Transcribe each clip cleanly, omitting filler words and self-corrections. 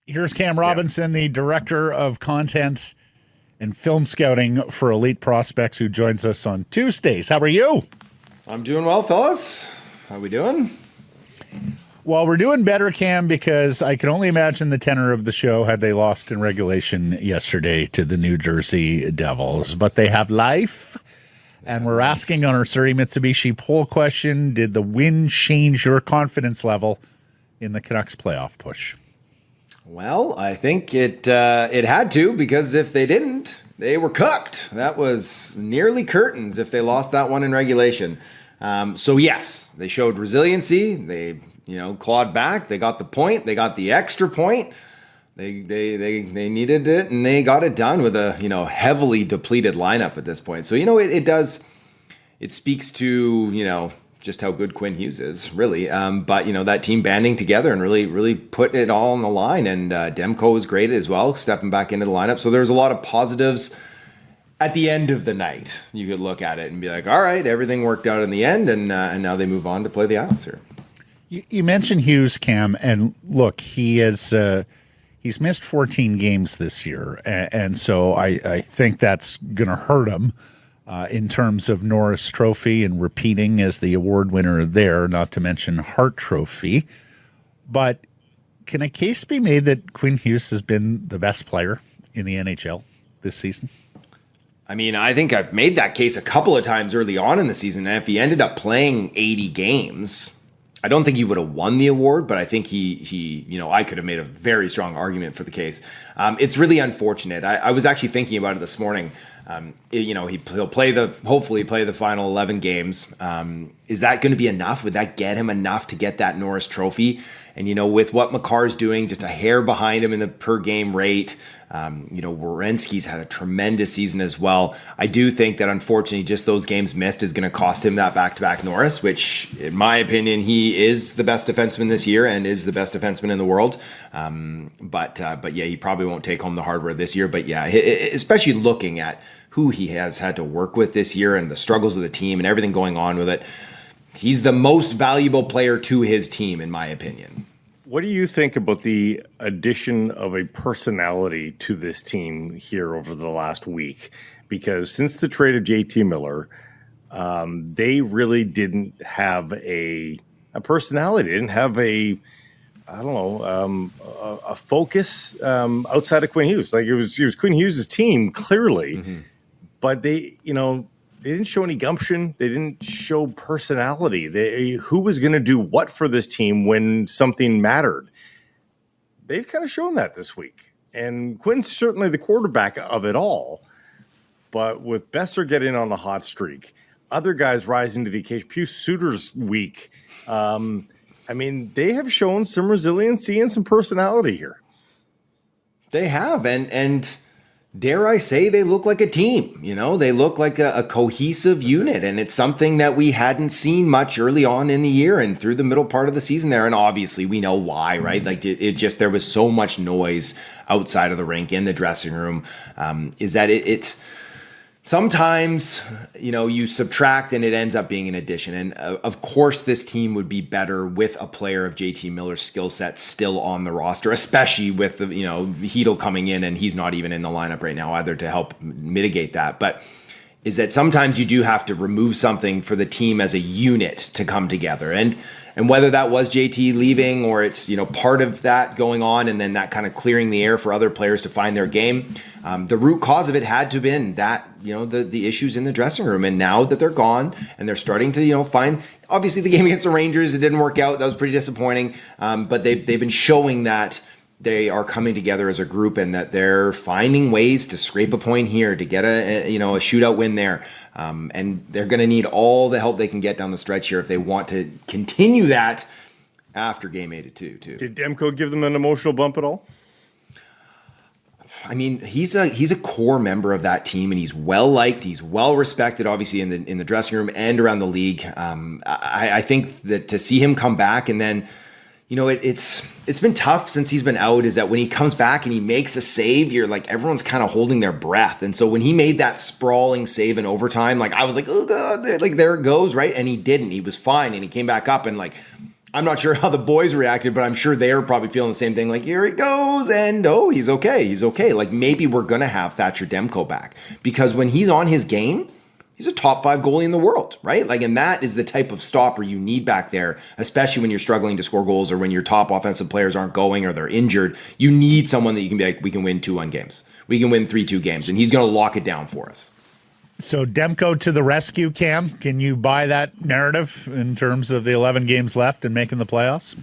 Here's Cam Robinson, the director of content and film scouting for Elite Prospects, who joins us on Tuesdays. How are you? I'm doing well, fellas. How we doing? Well, we're doing better, Cam, because I can only imagine the tenor of the show had they lost in regulation yesterday to the New Jersey Devils. But they have life, and we're asking on our Surrey Mitsubishi poll question, did the win change your confidence level in the Canucks playoff push? Well, I think it had to, because if they didn't, they were cooked. That was nearly curtains if they lost that one in regulation. So yes, they showed resiliency. They clawed back. They got the point. They got the extra point. They needed it, and they got it done with a heavily depleted lineup at this point. So it speaks to just how good Quinn Hughes is, really. But that team banding together and really putting it all on the line. And Demco was great as well, stepping back into the lineup. So there's a lot of positives. At the end of the night, you could look at it and be like, all right, everything worked out in the end, and now they move on to play the Isles here. You mentioned Hughes, Cam, and look, he's missed 14 games this year, and so I think that's going to hurt him in terms of Norris Trophy and repeating as the award winner there, not to mention Hart Trophy. But can a case be made that Quinn Hughes has been the best player in the NHL this season? I mean, I think I've made that case a couple of times early on in the season. And if he ended up playing 80 games, I don't think he would have won the award, but I think I could have made a very strong argument for the case. It's really unfortunate. I was actually thinking about it this morning. He'll hopefully play the final 11 games. Is that going to be enough? Would that get him enough to get that Norris Trophy? And, with what Makar's doing, just a hair behind him in the per game rate, Werenski's had a tremendous season as well. I do think that, unfortunately, just those games missed is going to cost him that back-to-back Norris, which, in my opinion, he is the best defenseman this year and is the best defenseman in the world. But yeah, he probably won't take home the hardware this year. But yeah, especially looking at who he has had to work with this year and the struggles of the team and everything going on with it, he's the most valuable player to his team, in my opinion. What do you think about the addition of a personality to this team here over the last week? Because since the trade of JT Miller, they really didn't have a personality. They didn't have a focus outside of Quinn Hughes. Like it was Quinn Hughes' team clearly, but they didn't show any gumption. They didn't show personality. Who was going to do what for this team when something mattered? They've kind of shown that this week. And Quinn's certainly the quarterback of it all. But with Besser getting on a hot streak, other guys rising to the occasion, Pius Suter's week, they have shown some resiliency and some personality here. They have. And dare I say, they look like a team. They look like a cohesive unit, and it's something that we hadn't seen much early on in the year and through the middle part of the season there. And obviously we know why, right? Like there was so much noise outside of the rink in the dressing room. It's sometimes, you subtract and it ends up being an addition. And of course, this team would be better with a player of JT Miller's skill set still on the roster, especially with the, Hedl coming in, and he's not even in the lineup right now either to help mitigate that. But is that sometimes you do have to remove something for the team as a unit to come together. And whether that was JT leaving or it's, part of that going on and then that kind of clearing the air for other players to find their game, the root cause of it had to have been that, the issues in the dressing room. And now that they're gone and they're starting to, find, obviously the game against the Rangers, it didn't work out. That was pretty disappointing. But they've been showing that they are coming together as a group and that they're finding ways to scrape a point here, to get a shootout win there. And they're going to need all the help they can get down the stretch here if they want to continue that after game 82 too. Did Demco give them an emotional bump at all? I mean, he's a core member of that team, and he's well liked. He's well respected, obviously in the dressing room and around the league. I think that to see him come back and then, it's been tough since he's been out. Is that when he comes back and he makes a save, you're like everyone's kind of holding their breath. And so when he made that sprawling save in overtime, like I was like, oh god, like there it goes, right? And he didn't. He was fine, and he came back up and like I'm not sure how the boys reacted, but I'm sure they're probably feeling the same thing. Like, here he goes, and oh, he's okay. He's okay. Like, maybe we're going to have Thatcher Demko back, because when he's on his game, he's a top 5 goalie in the world, right? Like, and that is the type of stopper you need back there, especially when you're struggling to score goals or when your top offensive players aren't going or they're injured. You need someone that you can be like, we can win 2-1 games. We can win 3-2 games, and he's going to lock it down for us. So Demko to the rescue, Cam. Can you buy that narrative in terms of the 11 games left and making the playoffs?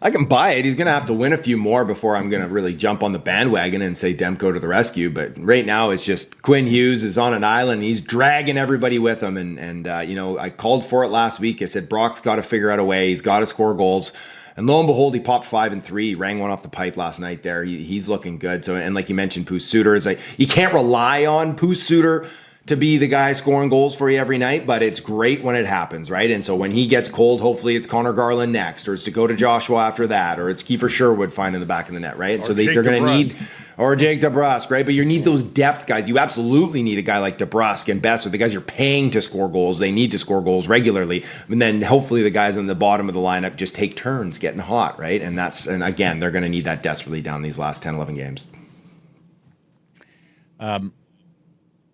I can buy it. He's going to have to win a few more before I'm going to really jump on the bandwagon and say Demko to the rescue. But right now it's just Quinn Hughes is on an island. He's dragging everybody with him. And I called for it last week. I said, Brock's got to figure out a way. He's got to score goals. And lo and behold, he popped 5 and 3, rang one off the pipe last night there. He's looking good. So, and like you mentioned, Poos Suter, is like, you can't rely on Poos Suter to be the guy scoring goals for you every night, but it's great when it happens, right? And so when he gets cold, hopefully it's Connor Garland next, or it's Dakota Joshua after that, or it's Kiefer Sherwood finding the back of the net, right? And so they're going to need, or Jake DeBrusk, right? But you need those depth guys. You absolutely need a guy like DeBrusk and Best, or the guys you're paying to score goals. They need to score goals regularly. And then hopefully the guys on the bottom of the lineup just take turns getting hot, right? And again, they're going to need that desperately down these last 10, 11 games.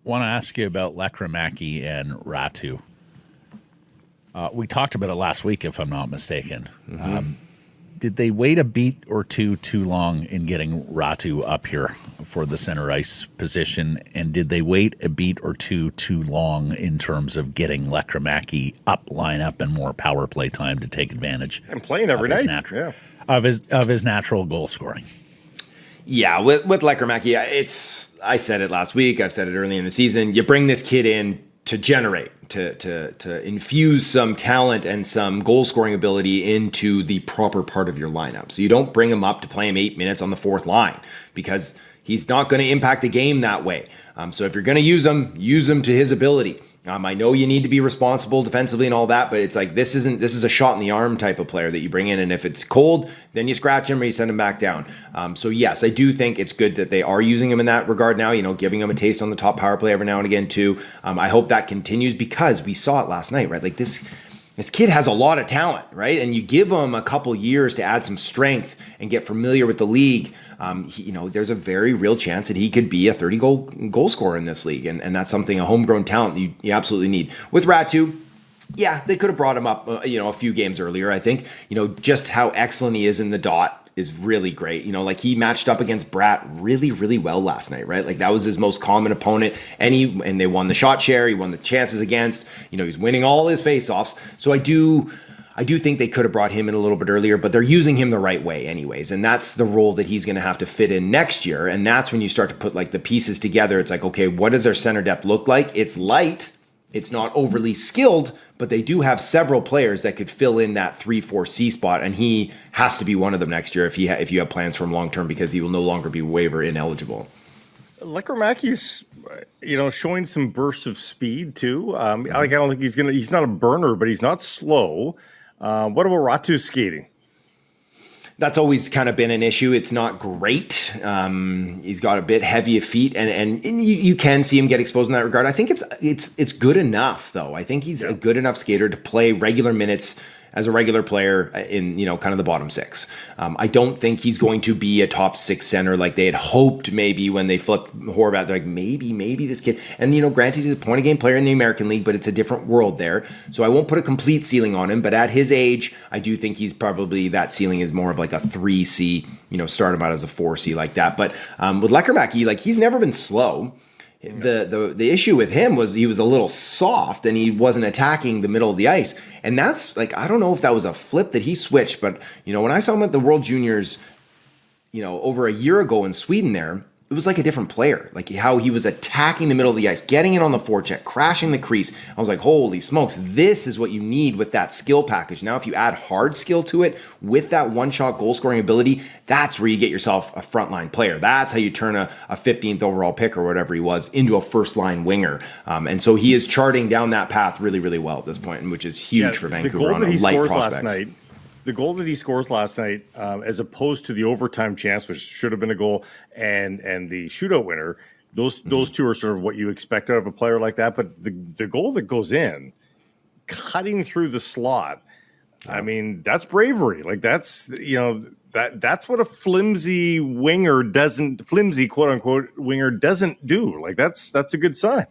Want to ask you about Lekkerimäki and Räty. We talked about it last week, if I'm not mistaken. Mm-hmm. Did they wait a beat or two too long in getting Räty up here for the center ice position? And did they wait a beat or two too long in terms of getting Lekkerimäki up, line up, and more power play time to take advantage and playing every night of his natural goal scoring? Yeah, with Lekkerimäki, I said it last week. I've said it early in the season. You bring this kid in to generate, to infuse some talent and some goal scoring ability into the proper part of your lineup. So you don't bring him up to play him 8 minutes on the fourth line, because he's not going to impact the game that way. So if you're going to use him to his ability. I know you need to be responsible defensively and all that, but it's like this is a shot in the arm type of player that you bring in, and if it's cold, then you scratch him or you send him back down. So yes, I do think it's good that they are using him in that regard now, giving him a taste on the top power play every now and again too. I hope that continues, because we saw it last night, right? Like this kid has a lot of talent, right? And you give him a couple years to add some strength and get familiar with the league. There's a very real chance that he could be a 30-goal scorer in this league. And that's something, a homegrown talent you absolutely need. With Räty, yeah, they could have brought him up, a few games earlier, I think. Just how excellent he is in the dot is really great. Like he matched up against Bratt really, really well last night, right? Like that was his most common opponent, and they won the shot share. He won the chances against. He's winning all his faceoffs. So I do think they could have brought him in a little bit earlier, but they're using him the right way anyways. And that's the role that he's going to have to fit in next year. And that's when you start to put like the pieces together. It's like, okay, what does their center depth look like? It's light. It's not overly skilled, but they do have several players that could fill in that 3-4C spot, and he has to be one of them next year if you have plans for him long term, because he will no longer be waiver ineligible. Lekkerimäki's, showing some bursts of speed too. I don't think he's not a burner, but he's not slow. What about Räty's skating? That's always kind of been an issue. It's not great. He's got a bit heavy of feet, and you can see him get exposed in that regard. I think it's good enough, though. I think he's a good enough skater to play regular minutes as a regular player in, kind of the bottom six. I don't think he's going to be a top six center like they had hoped maybe when they flipped Horvat. They're like, maybe this kid. And, granted, he's a point-a-game player in the American League, but it's a different world there. So I won't put a complete ceiling on him, but at his age, I do think he's probably, that ceiling is more of like a 3C, start him out as a 4C like that. But with Lekkerimäki, like he's never been slow. The issue with him was he was a little soft and he wasn't attacking the middle of the ice. And that's like, I don't know if that was a flip that he switched, but when I saw him at the World Juniors, over a year ago in Sweden there, it was like a different player, like how he was attacking the middle of the ice, getting in on the forecheck, crashing the crease. I was like, holy smokes, this is what you need with that skill package. Now, if you add hard skill to it with that one-shot goal-scoring ability, that's where you get yourself a frontline player. That's how you turn a 15th overall pick or whatever he was into a first-line winger. And so he is charting down that path really, really well at this point, which is huge for Vancouver on a light prospects. The goal that he scores last night, as opposed to the overtime chance, which should have been a goal, and the shootout winner, those two are sort of what you expect out of a player like that. But the goal that goes in, cutting through the slot, I mean, that's bravery. Like that's that's what a flimsy quote unquote winger doesn't do. Like that's a good sign.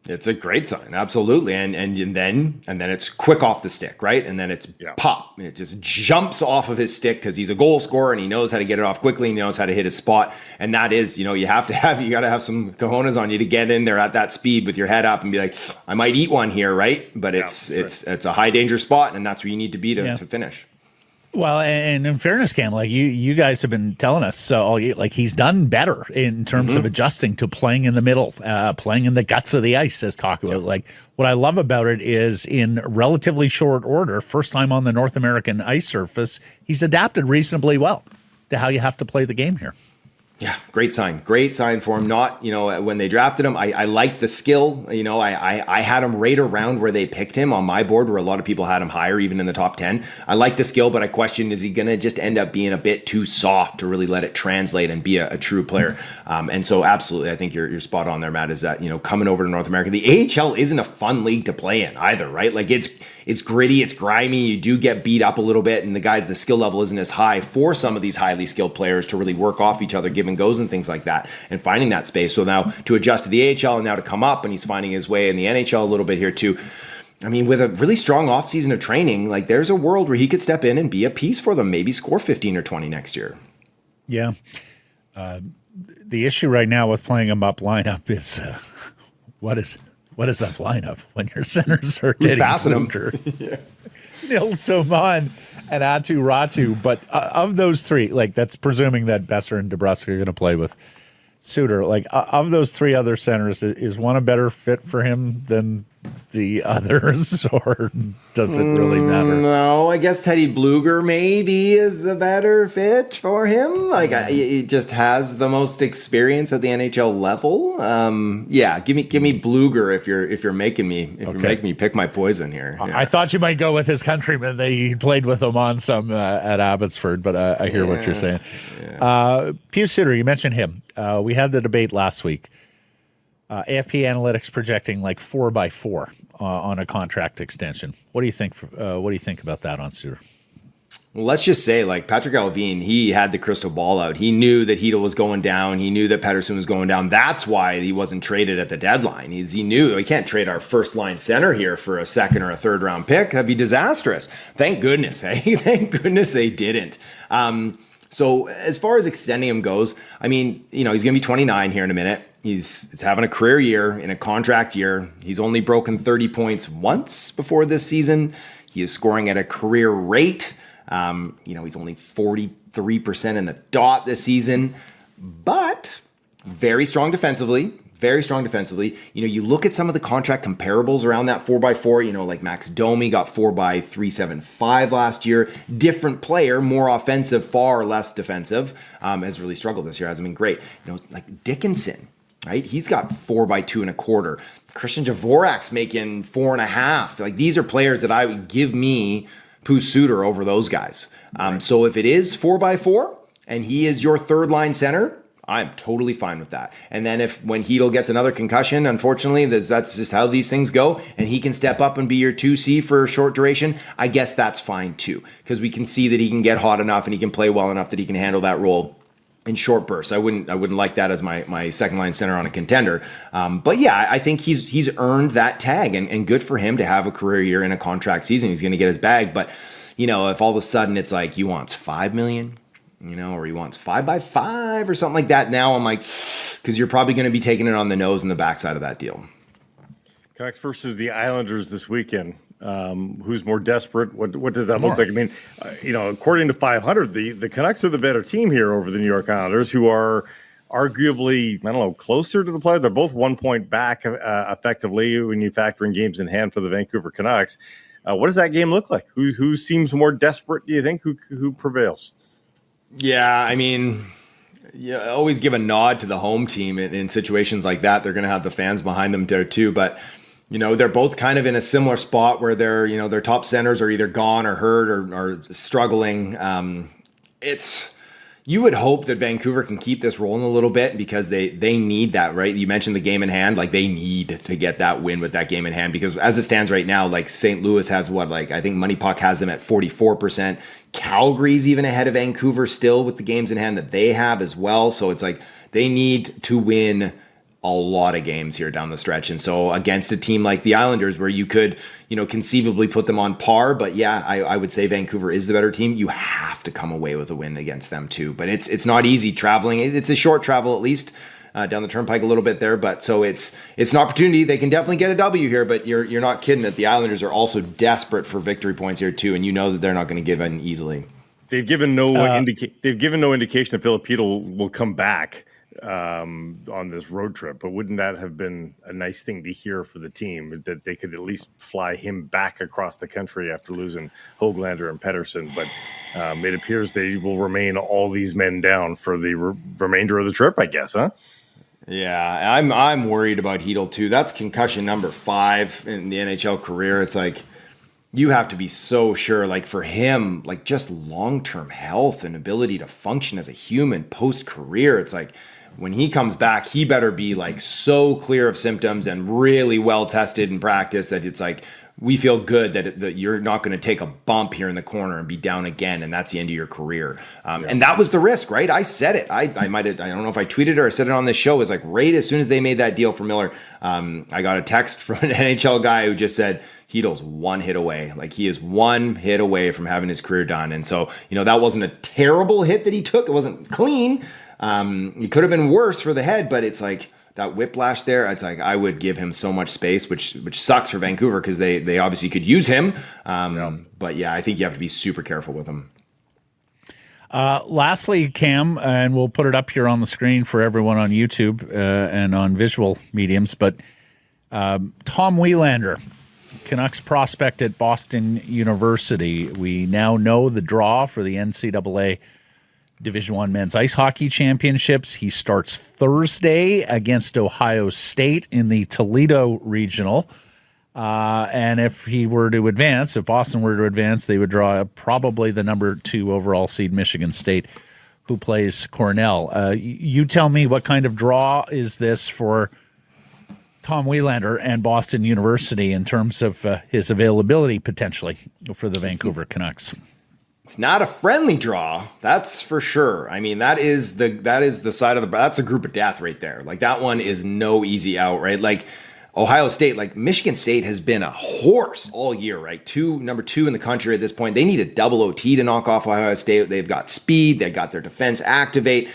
It's a great sign, absolutely, and then it's quick off the stick, right? And then it's pop. It just jumps off of his stick because he's a goal scorer and he knows how to get it off quickly. And he knows how to hit his spot, and that is, you got to have some cojones on you to get in there at that speed with your head up and be like, I might eat one here, right? But it's a high danger spot, and that's where you need to be to finish. Well, and in fairness, Cam, like you guys have been telling us, like he's done better in terms of adjusting to playing in the middle, playing in the guts of the ice, as talk about. Like what I love about it is in relatively short order, first time on the North American ice surface, he's adapted reasonably well to how you have to play the game here. Yeah, great sign for him. Not, when they drafted him, I liked the skill. I had him right around where they picked him on my board, where a lot of people had him higher, even in the top 10. I like the skill, but I questioned, is he going to just end up being a bit too soft to really let it translate and be a true player? And so absolutely, I think you're spot on there, Matt, is that, coming over to North America, the AHL isn't a fun league to play in either, right? Like it's gritty, it's grimy, you do get beat up a little bit, and the skill level isn't as high for some of these highly skilled players to really work off each other, give and goes and things like that, and finding that space. So now to adjust to the AHL and now to come up, and he's finding his way in the NHL a little bit here too. I mean, with a really strong offseason of training, like there's a world where he could step in and be a piece for them, maybe score 15 or 20 next year. Yeah. The issue right now with playing him up lineup is what is that lineup when your centers are passing him? Nilsson and Ratu. But of those three, like that's presuming that Besser and DeBrusk are going to play with Suter. Like of those three other centers, is one a better fit for him than the others, or does it really matter? No, I guess Teddy Bluger maybe is the better fit for him. Like he just has the most experience at the NHL level. Give me Bluger if you're making me pick my poison here. Yeah. I thought you might go with his countryman. They played with him on some at Abbotsford, but I hear what you're saying. Yeah. Pius Suter, you mentioned him. We had the debate last week. AFP Analytics projecting like 4x4 on a contract extension. What do you think? What do you think about that on Suter? Well, let's just say, like Patrick Allvin, he had the crystal ball out. He knew that Hedl was going down. He knew that Pettersson was going down. That's why he wasn't traded at the deadline. He knew we can't trade our first line center here for a second or a third round pick. That'd be disastrous. Thank goodness, hey, thank goodness they didn't. So as far as extending him goes, I mean, he's going to be 29 here in a minute. It's having a career year in a contract year. He's only broken 30 points once before this season. He is scoring at a career rate. He's only 43% in the dot this season, but very strong defensively. Very strong defensively. You look at some of the contract comparables around that 4x4, like Max Domi got 4x375 last year. Different player, more offensive, far less defensive, has really struggled this year. Hasn't been great. Like Dickinson, right? He's got 4x2.25. Christian Dvorak's making 4.5. Like these are players that I would give me Pius Suter over those guys. Right. So if it is 4x4 and he is your third line center, I'm totally fine with that. And then when Hedl gets another concussion, unfortunately, that's just how these things go, and he can step up and be your 2C for a short duration, I guess that's fine too, because we can see that he can get hot enough and he can play well enough that he can handle that role in short bursts. I wouldn't like that as my second line center on a contender. But yeah, I think he's earned that tag, and good for him to have a career year in a contract season. He's going to get his bag. But if all of a sudden it's like he wants $5 million, or he wants 5x5 or something like that, now I'm like, because you're probably going to be taking it on the nose and the backside of that deal. Canucks versus the Islanders this weekend. Who's more desperate? What does that look like? I mean, according to 500, the Canucks are the better team here over the New York Islanders, who are arguably, closer to the playoffs. They're both 1 point back effectively when you factor in games in hand for the Vancouver Canucks. What does that game look like? Who seems more desperate, do you think? Who prevails? Yeah, I mean, you always give a nod to the home team in situations like that. They're going to have the fans behind them there too. But, they're both kind of in a similar spot where their top centers are either gone or hurt or struggling. You would hope that Vancouver can keep this rolling a little bit because they need that, right? You mentioned the game in hand. Like, they need to get that win with that game in hand, because as it stands right now, like, St. Louis has I think Money Puck has them at 44%. Calgary's even ahead of Vancouver still with the games in hand that they have as well. So it's like they need to win a lot of games here down the stretch. And so against a team like the Islanders, where you could, conceivably put them on par, but yeah, I would say Vancouver is the better team. You have to come away with a win against them too. But it's not easy traveling. It's a short travel, at least down the turnpike a little bit there. But so it's an opportunity. They can definitely get a W here, but you're not kidding that the Islanders are also desperate for victory points here too. And you know that they're not going to give in easily. They've given no indication that Filipino will come back on this road trip, but wouldn't that have been a nice thing to hear for the team, that they could at least fly him back across the country after losing Höglander and Pettersson? But it appears they will remain all these men down for the remainder of the trip, I guess, huh? Yeah, I'm worried about Hedl too. That's concussion number 5 in the NHL career. It's like, you have to be so sure, like, for him, like, just long-term health and ability to function as a human post-career. It's like, when he comes back, he better be like so clear of symptoms and really well tested in practice that it's like, we feel good that you're not going to take a bump here in the corner and be down again, and that's the end of your career. And that was the risk, right? I said it. I don't know if I tweeted it or I said it on this show. It was like right as soon as they made that deal for Miller, I got a text from an NHL guy who just said, Hedl's one hit away. Like, he is one hit away from having his career done. And so, that wasn't a terrible hit that he took. It wasn't clean. It could have been worse for the head, but it's like that whiplash there. It's like, I would give him so much space, which sucks for Vancouver because they obviously could use him. But yeah, I think you have to be super careful with him. Lastly, Cam, and we'll put it up here on the screen for everyone on YouTube and on visual mediums, but Tom Wielander, Canucks prospect at Boston University. We now know the draw for the NCAA Division I Men's Ice Hockey Championships. He starts Thursday against Ohio State in the Toledo Regional. And if he were to advance, if Boston were to advance, they would draw probably the number 2 overall seed Michigan State, who plays Cornell. You tell me, what kind of draw is this for Tom Wielander and Boston University in terms of his availability potentially for the Vancouver Canucks? It's not a friendly draw, that's for sure. I mean, that is the side of that's a group of death right there. Like, that one is no easy out, right? Like, Ohio State, like, Michigan State has been a horse all year, right? Number 2 in the country at this point. They need a double OT to knock off Ohio State. They've got speed. They've got their defense activate.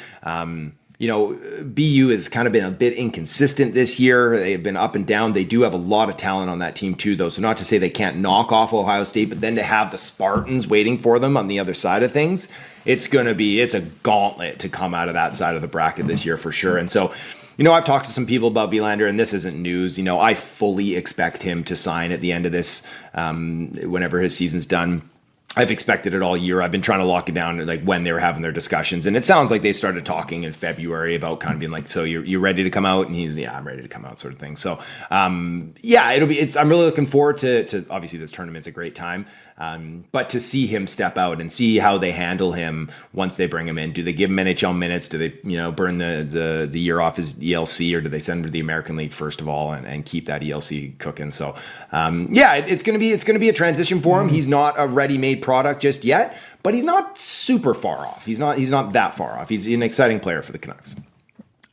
BU has kind of been a bit inconsistent this year. They've been up and down. They do have a lot of talent on that team too, though. So not to say they can't knock off Ohio State, but then to have the Spartans waiting for them on the other side of things, it's a gauntlet to come out of that side of the bracket this year for sure. And so, I've talked to some people about Wielander, and this isn't news. I fully expect him to sign at the end of this, whenever his season's done. I've expected it all year. I've been trying to lock it down, like, when they were having their discussions. And it sounds like they started talking in February about kind of being like, so you're ready to come out? And he's, yeah, I'm ready to come out, sort of thing. So, I'm really looking forward to obviously this tournament's a great time. But to see him step out and see how they handle him once they bring him in. Do they give him NHL minutes? Do they, burn the year off his ELC, or do they send him to the American League first of all and keep that ELC cooking? So, it's going to be a transition for him. He's not a ready-made product just yet, but he's not super far off. He's not that far off. He's an exciting player for the Canucks.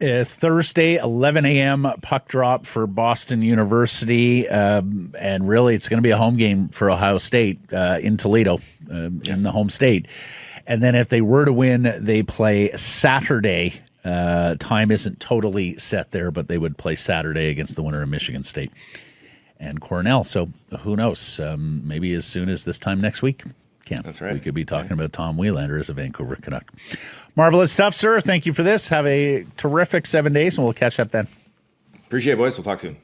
Thursday, 11 a.m. puck drop for Boston University, and really it's going to be a home game for Ohio State in Toledo, in the home state. And then if they were to win, they play Saturday. Time isn't totally set there, but they would play Saturday against the winner of Michigan State and Cornell. So who knows? Maybe as soon as this time next week. That's right. We could be talking about Tom Wielander as a Vancouver Canuck. Marvelous stuff, sir. Thank you for this. Have a terrific 7 days, and we'll catch up then. Appreciate it, boys. We'll talk soon.